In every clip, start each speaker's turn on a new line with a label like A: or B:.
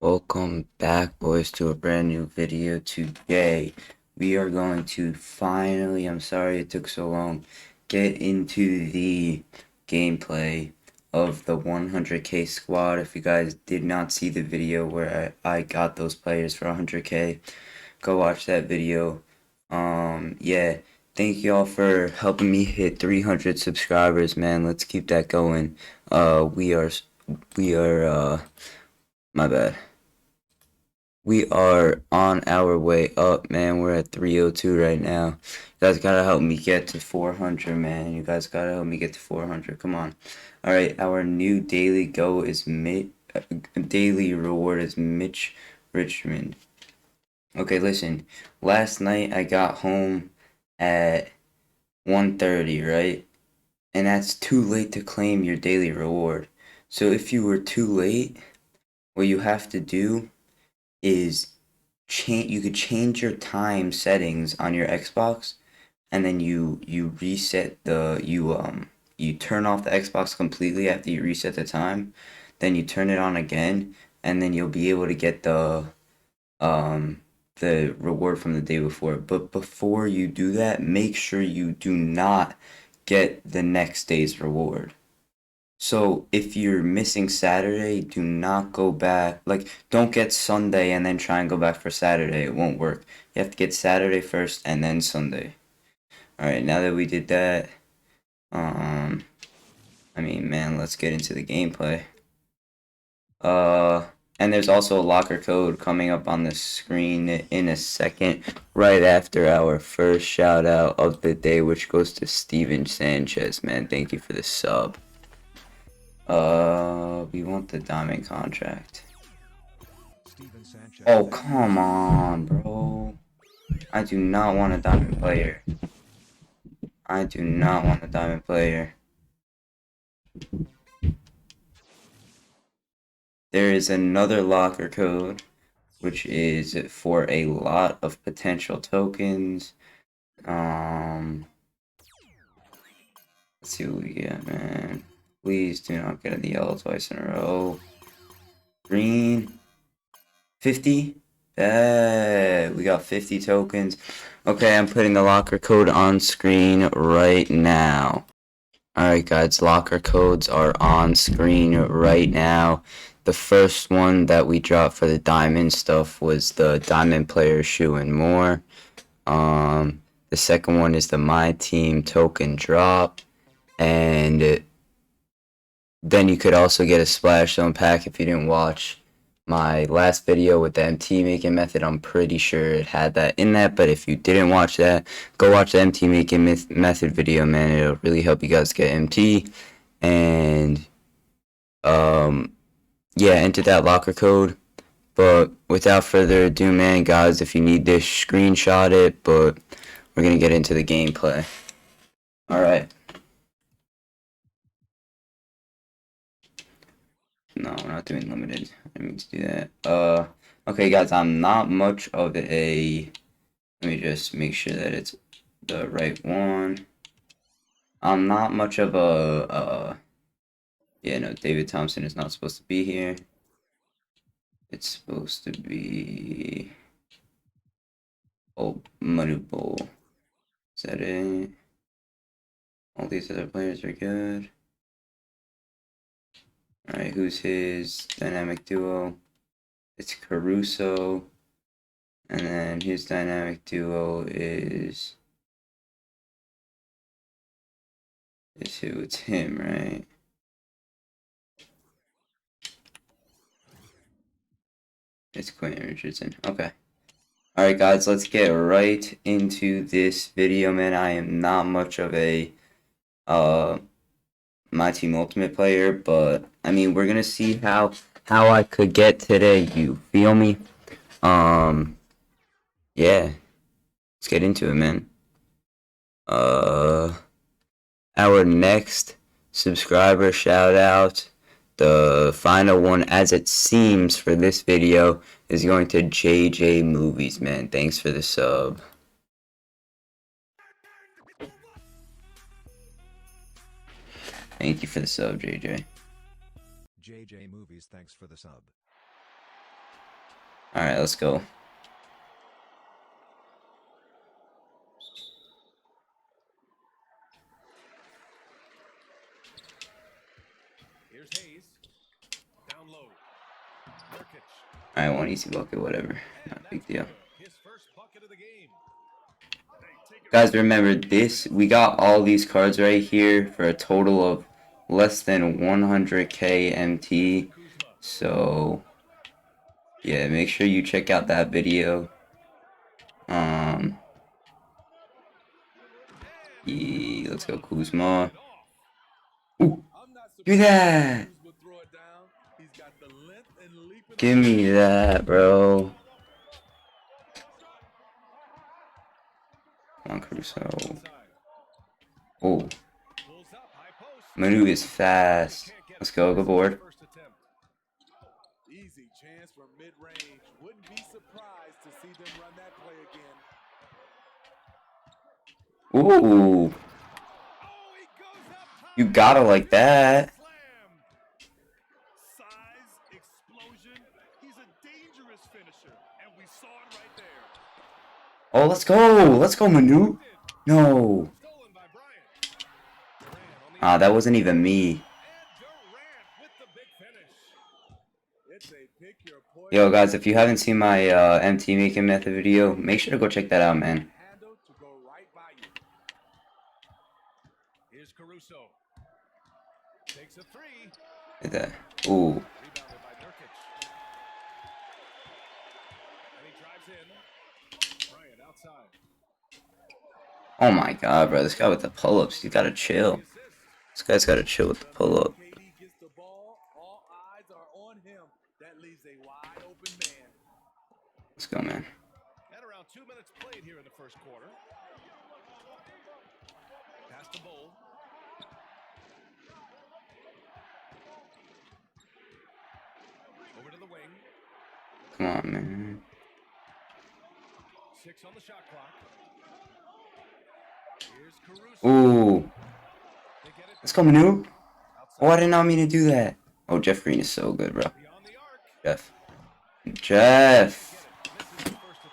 A: Welcome back, boys, to a brand new video. Today we are going to finally, I'm sorry it took so long, get into the gameplay of the 100k squad. If you guys did not see the video where I got those players for 100k, go watch that video. Yeah, thank y'all for helping me hit 300 subscribers, man. Let's keep that going. My bad. We are on our way up, man. We're at 302 right now. You guys gotta help me get to 400, man. You guys gotta help me get to 400. Come on. All right, our new daily daily reward is Mitch Richmond. Okay, listen. Last night I got home at 1:30, right? And that's too late to claim your daily reward. So if you were too late, what you have to do is you could change your time settings on your Xbox, and then you reset you turn off the Xbox completely after you reset the time, then you turn it on again, and then you'll be able to get the reward from the day before. But before you do that, make sure you do not get the next day's reward. So if you're missing Saturday, do not go back. Like, don't get Sunday and then try and go back for Saturday. It won't work. You have to get Saturday first and then Sunday. Alright, now that we did that, I mean, man, let's get into the gameplay. And there's also a locker code coming up on the screen in a second, right after our first shout out of the day, which goes to Steven Sanchez, man. Thank you for the sub. We want the diamond contract. Oh, come on, bro. I do not want a diamond player. I do not want a diamond player. There is another locker code, which is for a lot of potential tokens. Let's see what we get, man. Please do not get the yellow twice in a row. Green. 50? We got 50 tokens. Okay, I'm putting the locker code on screen right now. Alright guys, locker codes are on screen right now. The first one that we dropped for the diamond stuff was the diamond player shoe and more. The second one is the My Team token drop. And then you could also get a splash zone pack if you didn't watch my last video with the MT making method. I'm pretty sure it had that in that, but if you didn't watch that, go watch the MT making method video, man. It'll really help you guys get MT. And yeah, enter that locker code. But without further ado, man, guys, if you need this, screenshot it. But we're gonna get into the gameplay. All right. No, we're not doing limited. I mean to do that. Okay, guys, I'm not much of a. Let me just make sure that it's the right one. I'm not much of a. Yeah, no, David Thompson is not supposed to be here. It's supposed to be. Oh, Manu Bowl. Is that it? All these other players are good. Alright, who's his dynamic duo? It's Caruso. And then his dynamic duo is who? It's him, right? It's Quentin Richardson. Okay. Alright, guys, let's get right into this video, man. I am not much of a My Team Ultimate player, but I mean, we're gonna see how I could get today. You feel me? Yeah. Let's get into it, man. Our next subscriber shout out, the final one as it seems for this video, is going to JJ Movies, man. Thanks for the sub. Thank you for the sub, JJ.
B: JJ Movies, thanks for the sub.
A: Alright, let's go. Alright, one easy bucket, whatever. Not a big deal. Guys, remember this. We got all these cards right here for a total of less than 100k MT. So, yeah, make sure you check out that video. Yeah, let's go Kuzma. Ooh, give me that. Give me that, bro. Come on, Caruso. Oh. Manu is fast. Let's go, good board.
B: Easy chance from mid-range. Wouldn't be surprised to see them run that play again.
A: Ooh. You gotta like that.
B: Size, explosion. He's a dangerous finisher, and we saw it right there.
A: Oh, let's go. Let's go, Manu. No. Ah, that wasn't even me. Yo, guys, if you haven't seen my MT MYTEAM method video, make sure to go check that out, man.
B: Here's Caruso. Takes a three.
A: Look at that. Ooh.
B: Rebounded by Nurkic. And he drives in. Bryant outside.
A: Oh my god, bro. This guy with the pull-ups, you gotta chill. This guy's gotta chill with the pull-up.
B: KD gets the ball. All eyes are on him. That leaves a wide open man.
A: Let's go, man.
B: At around 2 minutes played here in the first quarter. Pass the bowl. Over to the wing.
A: Come on, man.
B: 6 on the shot clock. Here's Caruso.
A: Ooh. Let's go, Manu. Oh, I did not mean to do that. Oh, Jeff Green is so good, bro. Jeff. Jeff.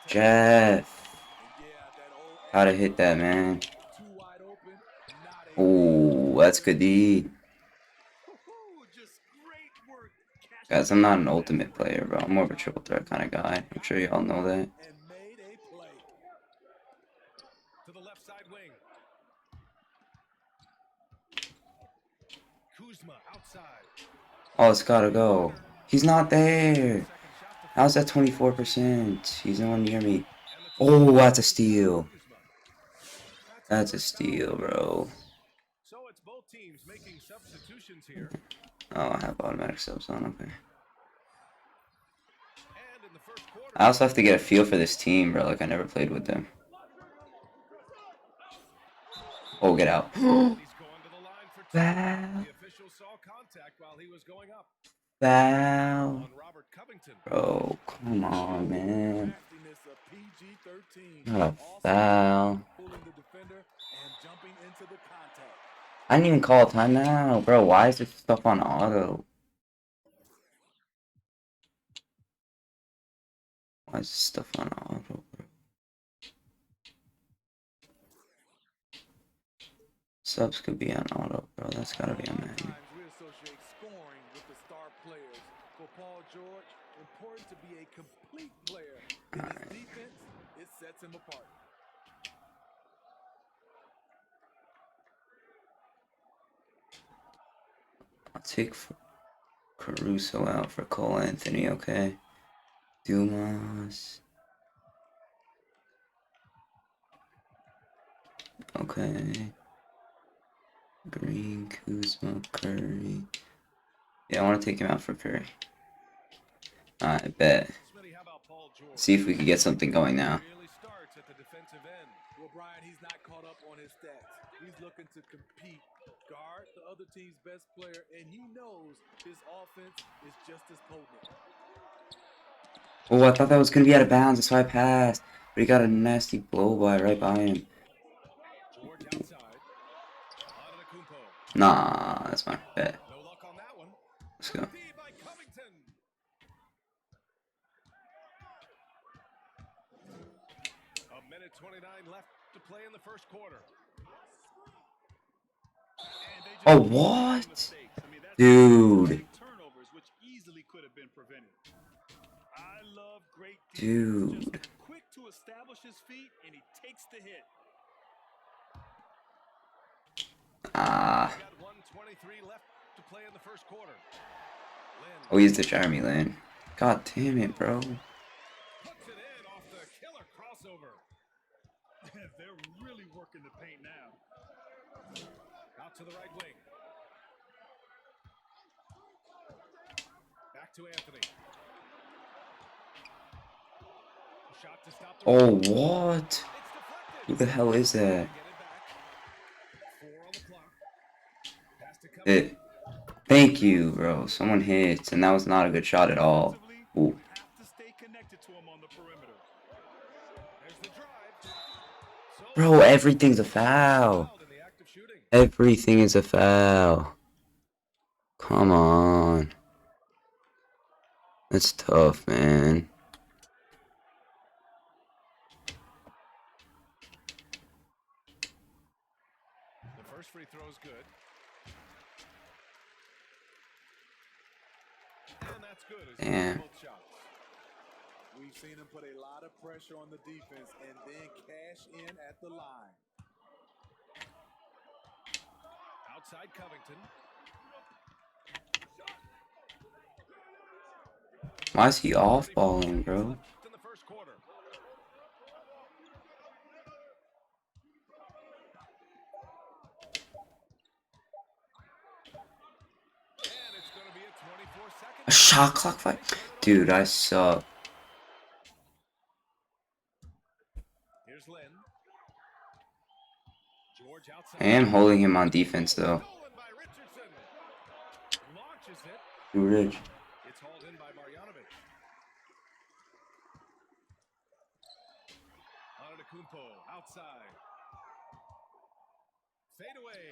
A: Jeff. Gotta hit that, man. Oh, that's good D. Guys, I'm not an ultimate player, bro. I'm more of a triple threat kind of guy. I'm sure y'all know that.
B: To the left side wing. Kuzma outside.
A: Oh, it's gotta go. He's not there. How's that 24%? He's no one near me. Oh, that's a steal. That's a steal, bro.
B: So it's both teams making substitutions here.
A: Oh, I have automatic subs on, okay.
B: And in the first quarter,
A: I also have to get a feel for this team, bro. Like, I never played with them. Oh, get out.
B: he's going to the line for two.
A: Foul.
B: The official saw contact while he was going up.
A: Foul.
B: On Robert Covington.
A: Bro, come on, man.
B: Craftiness of PG-13.
A: Not a foul.
B: Pulling the defender and jumping into the contact.
A: I didn't even call a timeout, bro. Why is this stuff on auto? Why is this stuff on auto, bro? Subs could be on auto, bro. That's gotta be on manual.
B: We associate scoring with the star players. For Paul George, important to be a complete player. In his defense, it sets him apart.
A: I'll take Caruso out for Cole Anthony, okay? Dumas. Okay. Green, Kuzma, Curry. Yeah, I want to take him out for Curry. I bet. See if we can get something going now.
B: Really starts at the defensive end. Well, Brian, he's not caught up on his stats. He's looking to compete, guard the other team's best player, and he knows his offense is just as potent.
A: Oh, I thought that was going to be out of bounds. That's why I passed. But he got a nasty blow by right by him.
B: George outside.
A: Nah, that's my bet.
B: No luck on that one.
A: Let's go.
B: Minute 29 left to play in the first quarter.
A: Oh, what? Dude.
C: Turnovers, which easily could have been prevented. I love great
A: Dude.
C: just quick to establish his feet, and he takes the hit.
A: Ah.
B: Got 1:23 left to play in the first quarter.
A: Oh, he's the Jeremy Lin. God damn it, bro.
B: Puts it in off the killer crossover.
C: They're really working the paint now.
B: Out to the right wing. Back to Anthony. Shot to stop the
A: Oh,
B: run.
A: what? Who the hell is that?
B: Get it back. 4 on the clock. Pass to Covington.
A: Thank you, bro. Someone hits, and that was not a good shot at all. Ooh.
C: Have to stay connected to him on the perimeter.
B: There's the drive. So
A: Bro, everything's a foul.
B: fouled in the act of shooting.
A: Everything is a foul. Come on. That's tough, man.
B: The first free throw is good. And that's good. As
A: Damn.
B: both shots. We've seen him put a lot of pressure on the defense and then cash in at the line. Outside Covington.
A: Why is he off balling, bro?
B: In the first quarter. And it's going to be a 24-second.
A: A shot clock fight? Dude, I suck.
B: Here's Lynn. George outside.
A: I am holding him on defense, though.
B: Stolen by Richardson. Launches it.
A: Too rich.
B: It's hauled in by Marjanovic. Antetokounmpo outside. Fade away.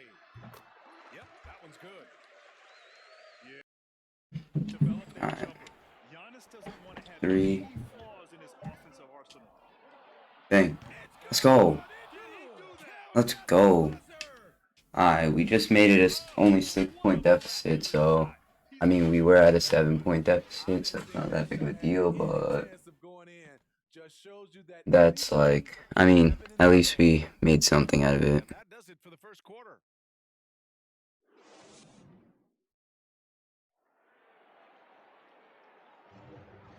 B: Yep, that one's good.
C: Develop that
A: Alright.
C: jumper. Giannis doesn't want to have
A: 3.
C: any flaws in his offensive arsenal.
A: Dang. Let's go. Let's go. Alright, we just made it a only 6-point deficit, so I mean we were at a 7-point deficit, so it's not that big of a deal, but that's like, I mean, at least we made something out of it.
B: That does it for the first quarter.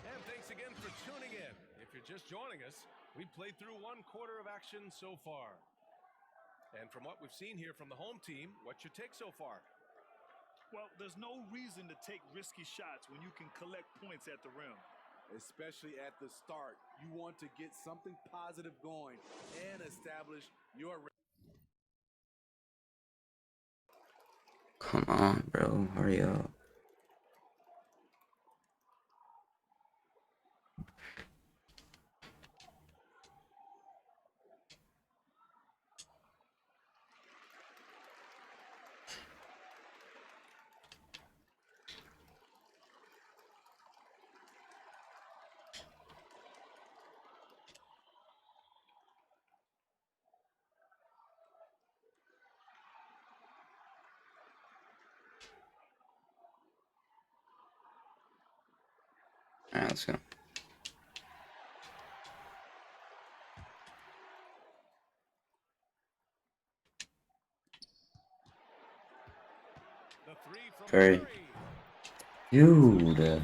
B: And thanks again for tuning in. If you're just joining us, we played through 1 quarter of action so far. And from what we've seen here from the home team, what's your take so far?
C: Well, there's no reason to take risky shots when you can collect points at the rim.
B: Especially at the start. You want to get something positive going and establish your...
A: Come on, bro, hurry up. Alright, let's go.
B: The 3 from
A: Curry.
B: Curry.
A: Dude.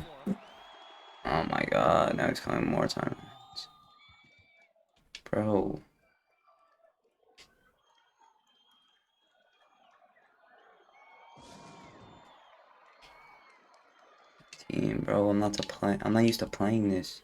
A: Oh my god, now he's calling more time. Bro. Team, bro, I'm not used to playing this.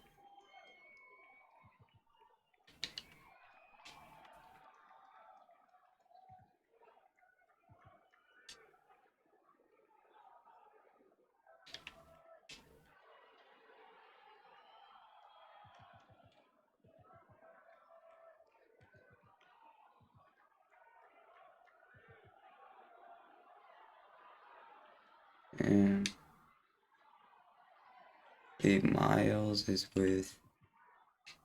A: And Big Miles is with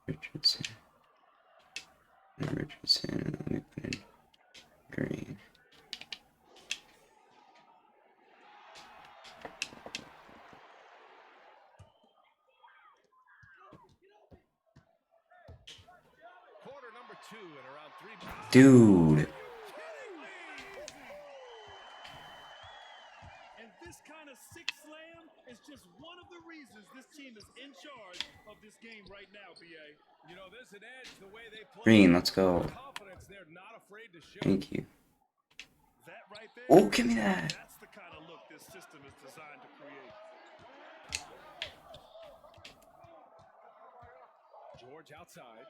A: Richardson. Richardson. Let me put in Green.
B: Quarter number 2 and around 3.
A: Dude.
C: And this kind of six slam is just one of the reasons this team is in charge of this game right now, BA.
B: You know, there's an edge the way they play.
A: Green, let's go.
B: Confidence they're not afraid to show.
A: Thank you.
C: That right there.
A: Oh, give me that.
C: That's the kind of look this system is designed to create.
B: George outside.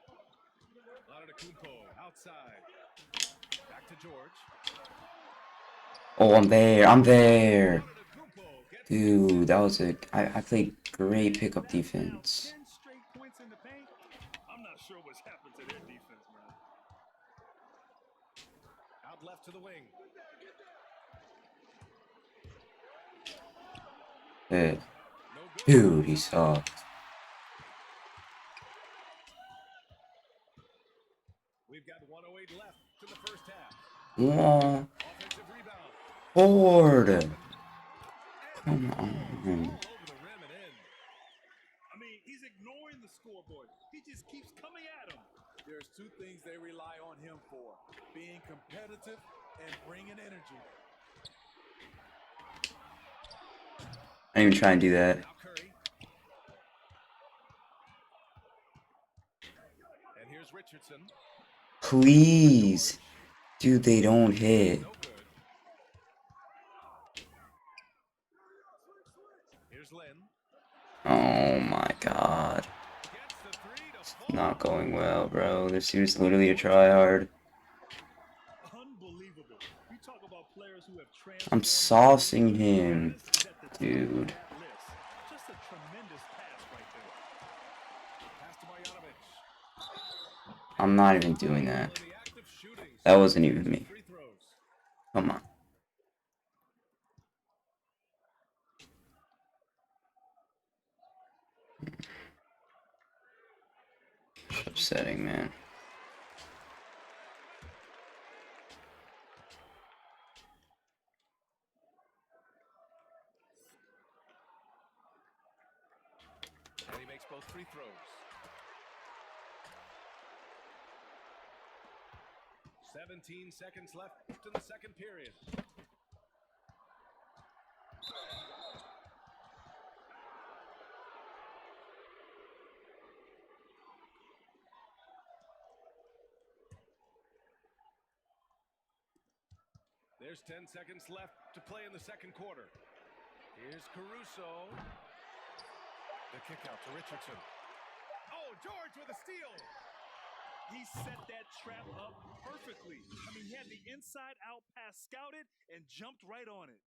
B: Antetokounmpo outside. Back to George.
A: Oh, I'm there. I'm there. Dude, that was a... I played great pickup defense.
C: 10 straight points in the paint. I'm not sure what's happened to their defense, man.
B: Out left to the wing.
A: Yeah. Dude, he sucked.
B: We've got 108 left to the first half.
A: Whoa.
B: Offensive rebound.
A: Ford. Come on.
B: All over the rim and in.
C: I mean, he's ignoring the scoreboard. He just keeps coming at him.
B: There's 2 things they rely on him for: being competitive and bringing energy.
A: I didn't even try and do that.
B: Now Curry. And here's Richardson.
A: Please. Dude, they don't hit.
B: No good. Here's Lynn.
A: Oh my god.
B: Gets the 3 to
A: It's
B: fall.
A: not going well, bro. This dude's literally a tryhard.
C: Unbelievable. We talk about players who have
A: I'm
C: transformed.
A: saucing him.
C: Giannis is at the top
A: Dude.
C: of that list. Just a tremendous pass right there.
B: Pass to Marjanovic.
A: I'm not even doing that.
B: In the act of shooting.
A: That wasn't even me.
B: Free throws.
A: Come on. It's upsetting, man.
B: And he makes both free throws. 17 seconds left in the second period. There's 10 seconds left to play in the second quarter. Here's Caruso. The kick out to Richardson. Oh, George with a steal.
C: He set that trap up perfectly. I mean, he had the inside-out pass scouted and jumped right on it.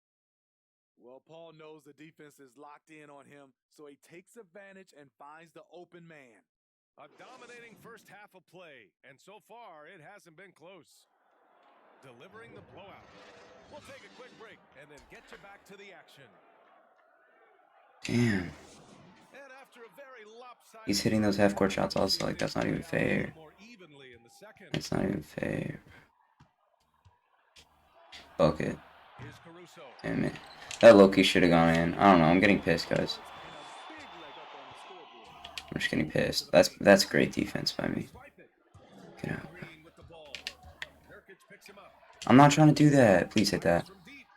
B: Well, Paul knows the defense is locked in on him, so he takes advantage and finds the open man. A dominating first half of play, and so far it hasn't been close. Delivering the blowout. We'll take a quick break and then get you back to the action.
A: Damn.
B: And after a very lopsided
A: He's hitting those half-court shots also. Like, that's not even fair.
B: more evenly in the second.
A: It's not even fair. Bucket.
B: Here's Caruso.
A: Damn it. That low-key should have gone in. I don't know. I'm getting pissed, guys.
B: And a big leg up on the scoreboard.
A: I'm just getting pissed. That's great defense by me.
B: Swipe it.
A: Get out.
B: Green with the ball. Nurkic picks him up.
A: I'm not trying to do that. Please hit that.
B: From deep.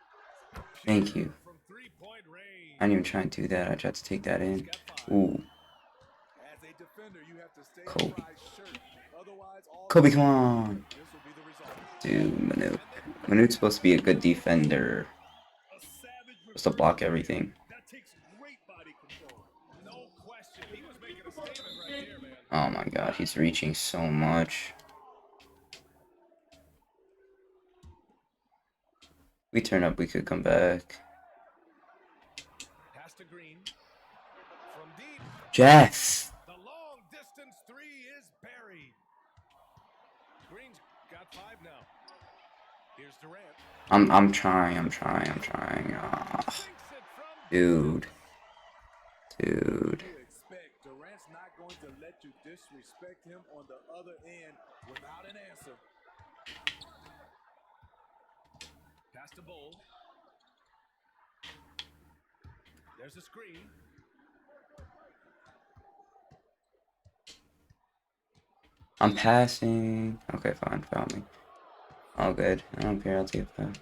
A: Thank you.
B: From 3-point range.
A: I didn't even try and do that. I tried to take that in. Ooh.
B: As a defender, you have to stay
A: Kobe.
B: shirt. Otherwise, all
A: Kobe, come on.
B: this will be the result.
A: Dude, Manute. Manute's supposed to be a good defender.
C: A savage
A: Supposed to block everything.
C: that takes great body control.
B: No question. He was making a statement right there, man.
A: Oh my god, he's reaching so much. We turn up, we could come back.
B: Pass to Green. From deep.
A: Jeff!
B: The long distance 3 is buried. Green's got 5 now. Here's Durant.
A: I'm trying. Ah,
B: Sinks it from
A: dude.
B: you expect Durant's not going to let you disrespect him on the other end without an answer. Pass the Bull. There's a screen.
A: I'm passing. Okay, fine. Foul me. All good. I don't care. I'll take that.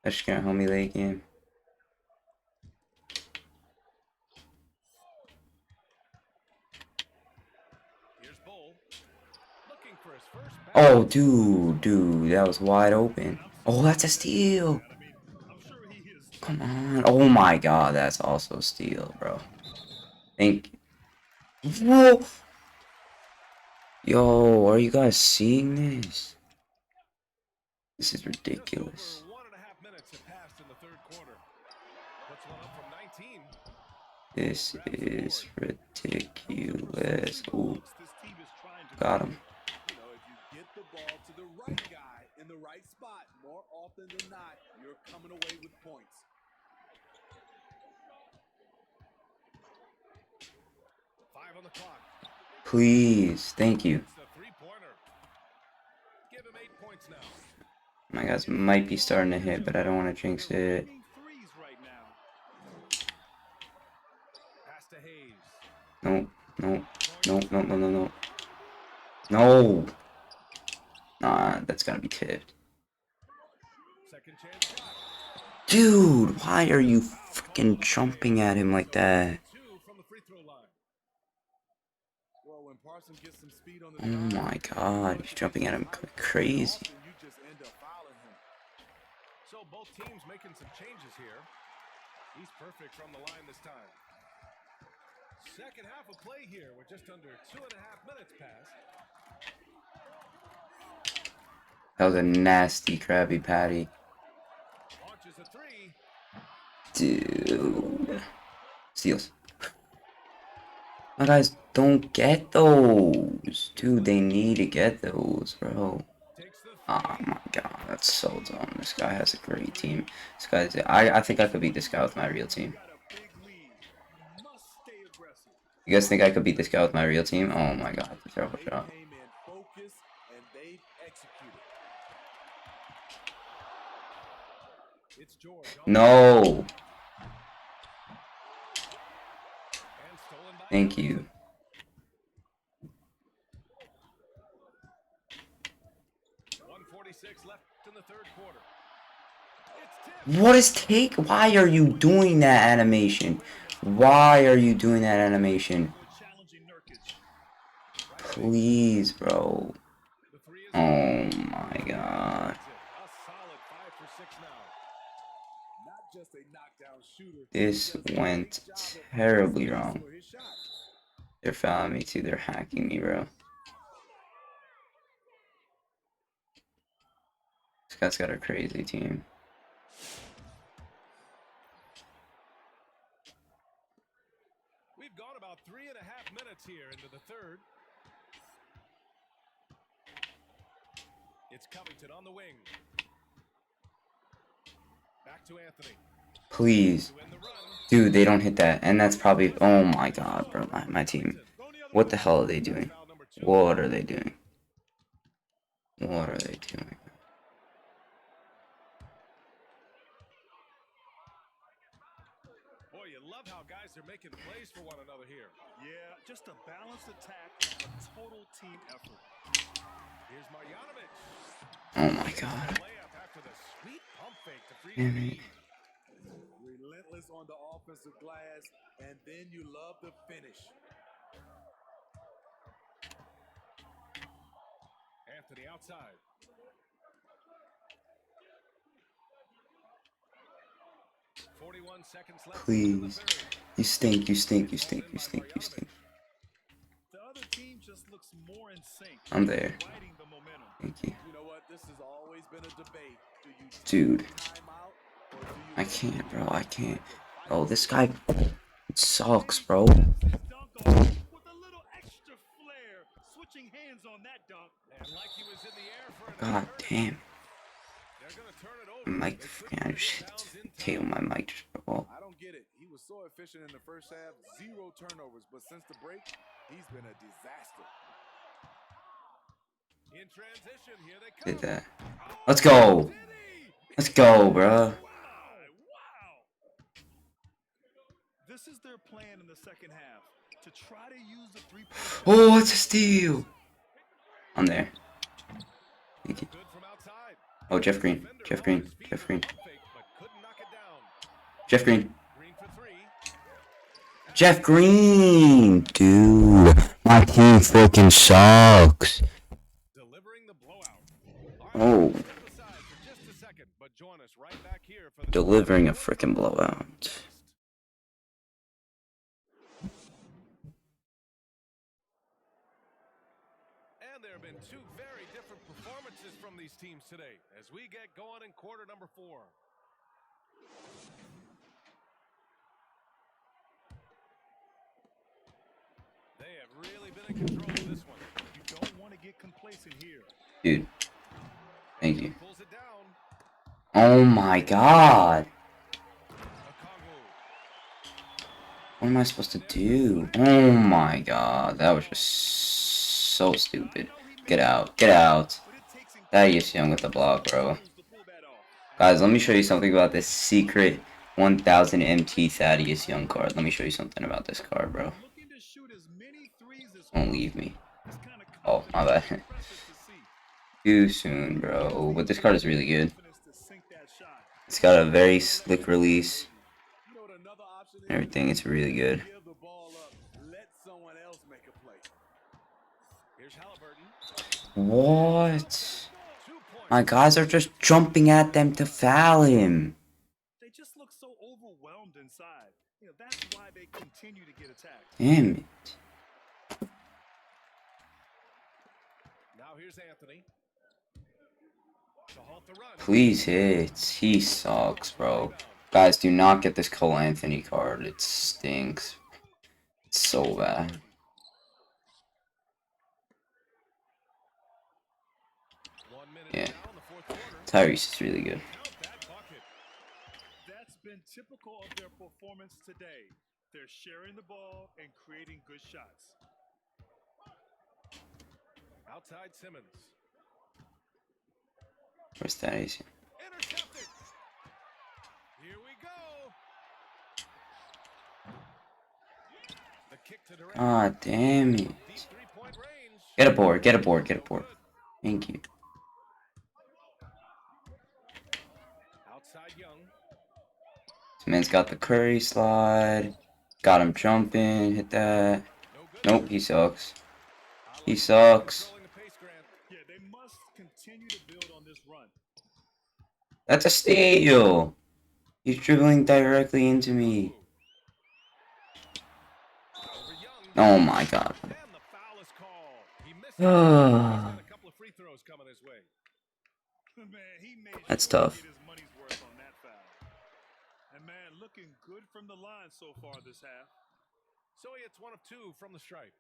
A: That's just gonna help me late game.
B: Here's Bull. Looking for his first
A: Oh, dude, that was wide open. Oh, that's a steal.
C: I'm sure he is.
A: Come on. Oh my God, that's also a steal, bro. Thank you. Whoa. Yo, are you guys seeing this? This is ridiculous.
B: Just over 1.5 minutes have passed in the third quarter. Puts one up from 19.
A: This is ridiculous. Ooh, got him.
B: You know, if you get the ball to the right guy in the right spot, more often than not, you're coming away with points. Five on the clock.
A: Please, thank you.
B: It's a three-pointer. Give him 8 points now.
A: My guys might be starting to hit, but I don't want to jinx it.
C: Threes right now.
B: Pass to Hayes.
A: No, no, no, no, no, no, no. No. Nah, that's gotta be tipped.
B: Second chance shot.
A: Dude, why are you freaking jumping at him like that?
B: 2 from the free throw line. Well, when Parsons gets some speed on the
A: Oh my God, he's jumping at him crazy.
B: you just end up fouling him. So both teams making some changes here. He's perfect from the line this time. Second half of play here with just under 2.5 minutes passed.
A: That was a nasty Krabby Patty.
B: Launches a three.
A: Dude. Steals. My guys don't get those. Dude, they need to get those, bro.
B: Takes the
A: Oh my God, that's so dumb. This guy has a great team. This guy's. I think I could beat this guy with my real team.
C: Got a big lead. Must stay aggressive.
A: You guys think I could beat this guy with my real team? Oh my God, the terrible
B: They
A: shot.
B: came in focused and they executed. It's George.
A: No.
B: And stolen by
A: Thank you.
B: .146 left in the third quarter. It's tipped.
A: What is take? Why are you doing that animation? Why are you doing that animation?
C: Challenging Nurkic.
A: Please, bro.
B: The three is
A: Oh my God.
B: a solid 5 for 6 now. Not just a knockdown shooter.
A: This went terribly wrong. They're fouling me too. They're hacking me, bro. This guy's got a crazy team.
B: We've gone about 3.5 minutes here into the third. It's Covington on the wing. Back to Anthony.
A: Please.
B: To end the run.
A: Dude, they don't hit that. And that's probably... Oh my God, bro. My team. What the hell are they doing?
B: Foul number 2.
A: What are they doing? What are they doing?
B: Boy, you love how guys are making plays for one another here.
C: Yeah, just a balanced attack, a total team effort.
B: Here's Marjanovic.
A: Oh my God.
B: Layup after the sweet pump fake to free
A: Damn
B: the
A: it.
B: lead. Relentless on the offensive glass, and then you love the finish. Anthony outside. Seconds left in the
A: Please.
B: third.
A: You stink, you stink, you stink, you stink, you stink.
C: The other team just looks more in sync.
A: I'm there.
C: Riding the momentum.
A: Thank you.
B: You know what? This has always been a debate. Do you take
A: Dude.
B: the timeout, or do you
A: I can't, bro. I can't. Oh, this guy sucks, bro.
C: His dunk off with a little extra flair. Switching hands on that dunk.
B: And like he was in the air for an
A: God damn. Mic, freaking, I just hit the tail of my mic. Oh.
B: I don't get it. He was so efficient in the first half, 0 turnovers, but since the break, he's been a disaster. In transition, here they come.
A: Did that. Let's go. Let's go, bro.
C: Wow. This is their plan in the second half, to try to use the three-point.
A: Oh, it's a steal. I'm there. Thank you. Oh, Jeff Green. Jeff Green. Jeff Green. Jeff Green. Jeff Green! Dude, my team freaking sucks. Oh. Delivering a freaking blowout.
B: And there have been 2 very different performances from these teams today as we get going in quarter number 4. They have really been in control of this one.
C: You don't want to get complacent here.
A: Dude. Thank you. Oh my god. What am I supposed to do? Oh my god. That was just so stupid. Get out. Get out. Thaddeus Young with the block, bro. Guys, let me show you something about this secret 1000 MT Thaddeus Young card. Let me show you something about this card, bro. Don't leave me. Oh, my bad. Too soon, bro. But this card is really good. It's got a very slick release. Everything, it's really good. What? My guys are just jumping at them to foul him.
C: They just look so overwhelmed inside. You know, that's why they continue to get attacked.
A: Damn it.
B: Now here's Anthony.
A: Please hit. He sucks, bro. Guys, do not get this Cole Anthony card. It stinks. It's so bad. Yeah. Tyrese is really good.
C: That's been typical of their performance today. They're sharing the ball and creating good shots.
B: Outside Simmons.
A: Where's that easy?
B: Intercepted. Here we go. The kick to Durant.
A: Ah, damn it. Get a board, get a board, get a board. Thank you.
B: Outside Young.
A: This man's got the Curry slide. Got him jumping. Hit that. Nope, he sucks. He sucks.
C: Yeah, they must continue to build on this run.
A: That's a steal. He's dribbling directly into me. Oh my god. That's tough.
C: And man, looking good from the line so far this half.
B: So he hits 1 of 2 from the stripe.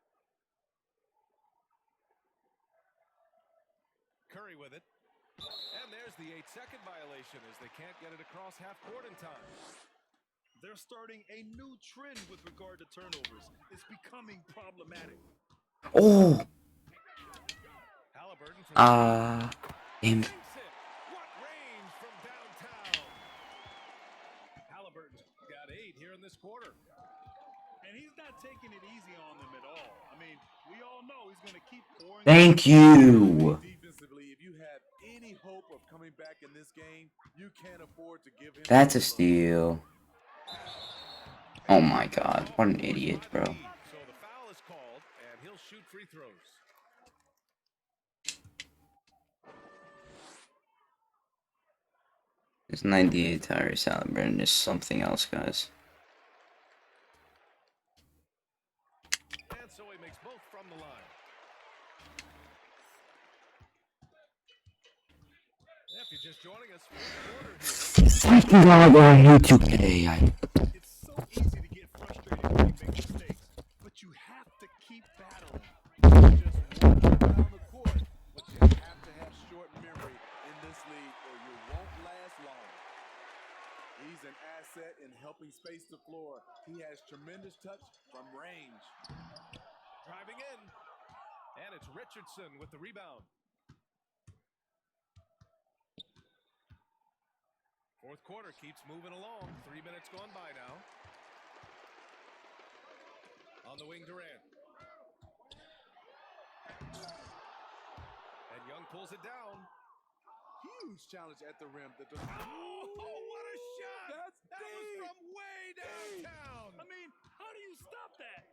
B: Curry with it. And there's the 8-second violation as they can't get it across half court in time.
C: They're starting a new trend with regard to turnovers. It's becoming problematic.
A: Oh. Damn.
B: What range from downtown. Halliburton's got 8 here in this quarter.
C: And he's not taking it easy on them at all. I mean, we all know he's going to keep pouring.
A: Thank you.
B: Defensively, if you have any hope of coming back in this game, you can't afford to give him.
A: That's a steal. Oh my god, what an idiot, bro.
B: So the foul is called, and he'll shoot free throws.
A: This 98 Tyrese Halliburton is something else, guys.
B: And so he makes both from the line. If you're just joining us for the quarter here.
A: God, I hate you today.
C: It's so easy to get frustrated when you make mistakes, but you have to keep battling.
B: Just walk around the court, but you have to have short memory in this league, or you won't He has tremendous touch from range.
C: Driving in. And it's Richardson with the rebound. Fourth quarter keeps moving along. 3 minutes gone by now. On the wing, Durant. And Young pulls it down.
B: Huge challenge at the rim.
C: Oh, what a shot!
B: That
C: was from way downtown.
D: I mean, how do you stop that?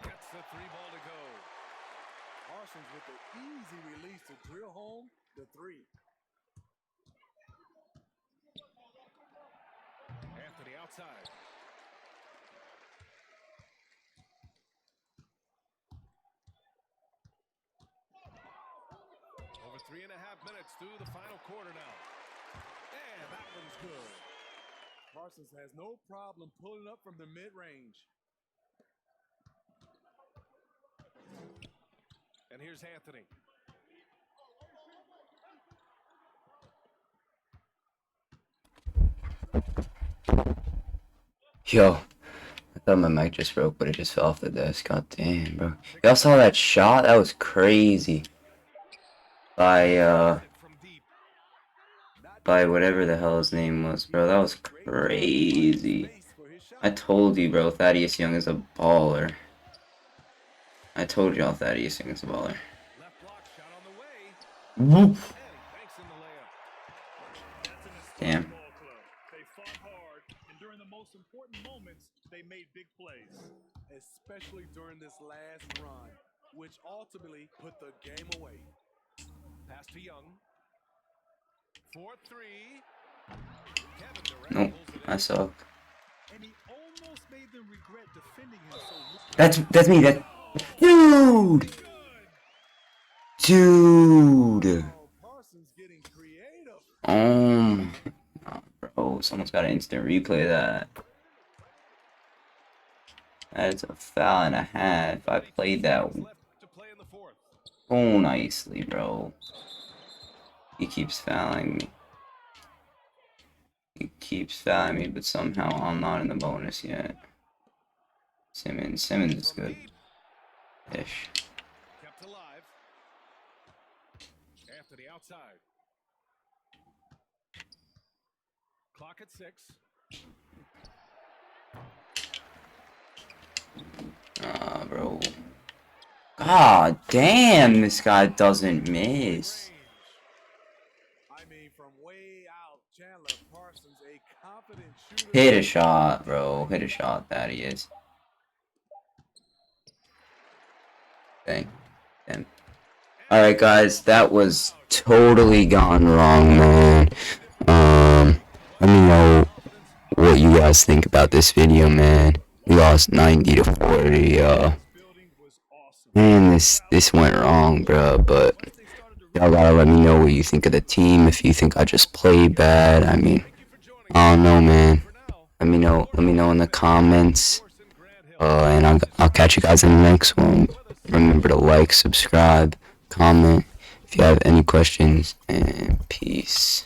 C: Gets the 3 ball to go.
B: Parsons with the easy release to drill home the 3.
C: Anthony outside. Over 3.5 minutes through the final quarter now. And that one's good.
B: Parsons has no problem pulling up from the mid-range.
C: And here's Anthony.
A: Yo, I thought my mic just broke, but it just fell off the desk. God damn, bro. Y'all saw that shot? That was crazy. By whatever the hell his name was, bro. That was crazy. I told you, bro, Thaddeus Young is a baller. I told y'all Thaddeus Young is a baller.
C: Left block shot on the way.
A: Whoop.
C: And he banks in the layup.
D: That's an
A: Damn.
D: ball club. They fought hard, and during the most important moments, they made big plays.
B: Especially during this last run, which ultimately put the game away.
C: Pass to Young. 4-3. Kevin Durant
A: Nope,
C: pulls it
A: I
C: in.
A: suck.
D: And he almost made them regret defending him so
A: That's me. That dude. Dude.
B: Oh, Parsons getting creative.
A: Oh, bro, someone's got to instant replay that. That is a foul and a half. I played that
C: Left to play in the fourth.
A: so nicely, bro. He keeps fouling me. He keeps fouling me, but somehow I'm not in the bonus yet. Simmons is
C: From
A: good.
C: deep,
A: Ish.
C: kept alive. Anthony outside. Clock at 6.
A: Ah, bro. God damn, this guy doesn't miss.
B: I mean, from way out, Chandler Parsons, a confident shooter.
A: Hit a shot, bro. Hit a shot. That he is. Dang. Damn. Alright, guys. That was totally gone wrong, man. Let me know what you guys think about this video, man. We lost 90 to 40.
D: building was awesome.
A: Man, this went wrong, bro. But y'all gotta let me know what you think of the team. If you think I just played bad, I mean, I don't know, man. Let me know in the comments. And I'll catch you guys in the next one. Remember to like, subscribe, comment if you have any questions, and peace.